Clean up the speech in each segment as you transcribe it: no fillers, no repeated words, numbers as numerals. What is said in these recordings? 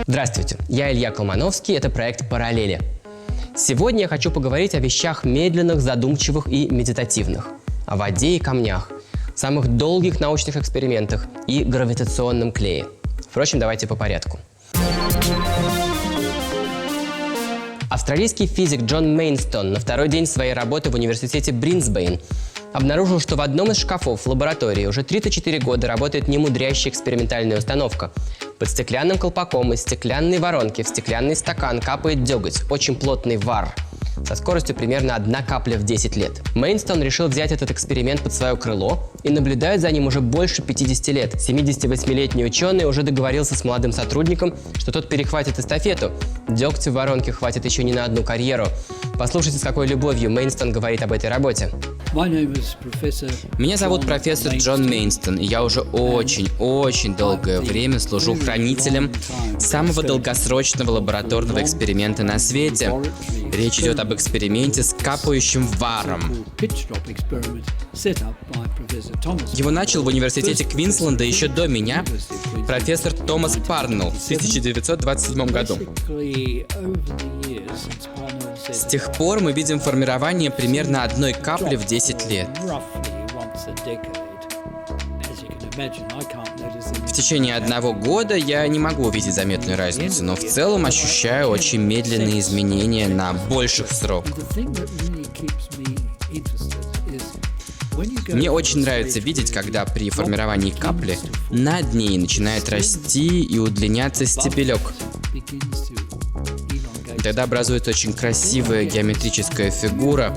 Здравствуйте, я Илья Колмановский, это проект «Параллели». Сегодня я хочу поговорить о вещах медленных, задумчивых и медитативных, о воде и камнях, самых долгих научных экспериментах и гравитационном клее. Впрочем, давайте по порядку. Австралийский физик Джон Мейнстон на второй день своей работы в университете Брисбейн обнаружил, что в одном из шкафов в лаборатории уже 34 года работает немудрящая экспериментальная установка. Под стеклянным колпаком из стеклянной воронки в стеклянный стакан капает деготь, очень плотный вар, со скоростью примерно 1 капля в 10 лет. Мейнстон решил взять этот эксперимент под свое крыло и наблюдает за ним уже больше 50 лет. 78-летний ученый уже договорился с молодым сотрудником, что тот перехватит эстафету. Дегтя в воронке хватит еще не на одну карьеру. Послушайте, с какой любовью Мейнстон говорит об этой работе. Меня зовут профессор Джон Мейнстон, и я уже очень долгое время служу хранителем самого долгосрочного лабораторного эксперимента на свете. Речь идет об эксперименте с капающим варом. Его начал в университете Квинсленда еще до меня профессор Томас Парнелл в 1927 году. С тех пор мы видим формирование примерно 1 капли в 10 лет. В течение 1 года я не могу увидеть заметную разницу, но в целом ощущаю очень медленные изменения на больших сроках. Мне очень нравится видеть, когда при формировании капли над ней начинает расти и удлиняться стебелек. Тогда образуется очень красивая геометрическая фигура.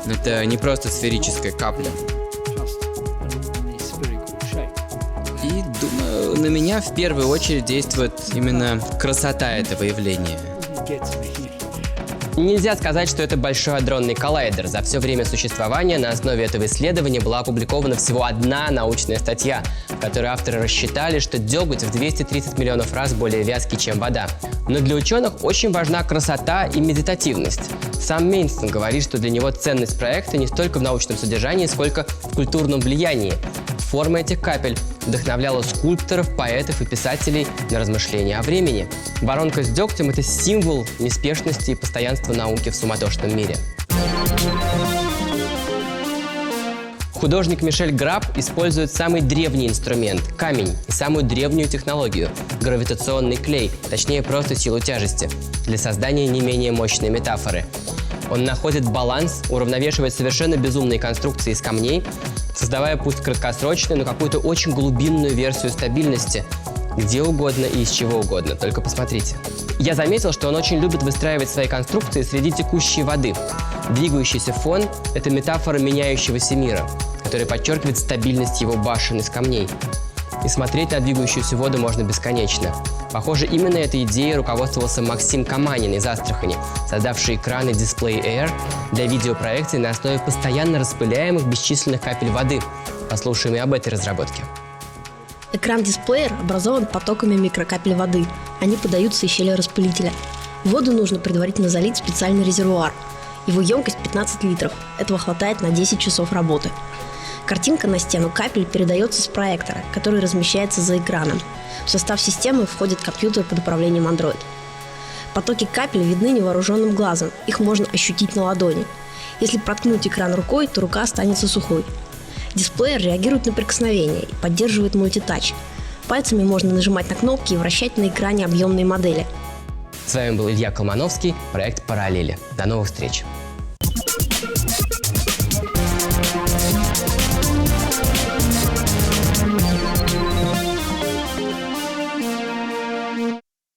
Это не просто сферическая капля. И думаю, на меня в первую очередь действует именно красота этого явления. Нельзя сказать, что это большой адронный коллайдер. За все время существования на основе этого исследования была опубликована всего 1 научная статья, в которой авторы рассчитали, что деготь в 230 миллионов раз более вязкий, чем вода. Но для ученых очень важна красота и медитативность. Сам Мейнстон говорит, что для него ценность проекта не столько в научном содержании, сколько в культурном влиянии. Форма этих капель вдохновляла скульпторов, поэтов и писателей на размышления о времени. Воронка с дегтем – это символ неспешности и постоянства науки в суматошном мире. Художник Мишель Граб использует самый древний инструмент – камень, и самую древнюю технологию – гравитационный клей, точнее просто силу тяжести, для создания не менее мощной метафоры. Он находит баланс, уравновешивает совершенно безумные конструкции из камней, создавая пусть краткосрочную, но какую-то очень глубинную версию стабильности, где угодно и из чего угодно, только посмотрите. Я заметил, что он очень любит выстраивать свои конструкции среди текущей воды. Двигающийся фон – это метафора меняющегося мира, который подчеркивает стабильность его башен из камней. И смотреть на двигающуюся воду можно бесконечно. Похоже, именно этой идеей руководствовался Максим Каманин из Астрахани, создавший экраны Display Air для видеопроекции на основе постоянно распыляемых бесчисленных капель воды. Послушаем и об этой разработке. Экран-дисплеер образован потоками микрокапель воды. Они подаются из щели распылителя. Воду нужно предварительно залить в специальный резервуар. Его емкость 15 литров. Этого хватает на 10 часов работы. Картинка на стену капель передается с проектора, который размещается за экраном. В состав системы входит компьютер под управлением Android. Потоки капель видны невооруженным глазом, их можно ощутить на ладони. Если проткнуть экран рукой, то рука останется сухой. Дисплеер реагирует на прикосновение и поддерживает мультитач. Пальцами можно нажимать на кнопки и вращать на экране объемные модели. С вами был Илья Колмановский, проект «Параллели». До новых встреч!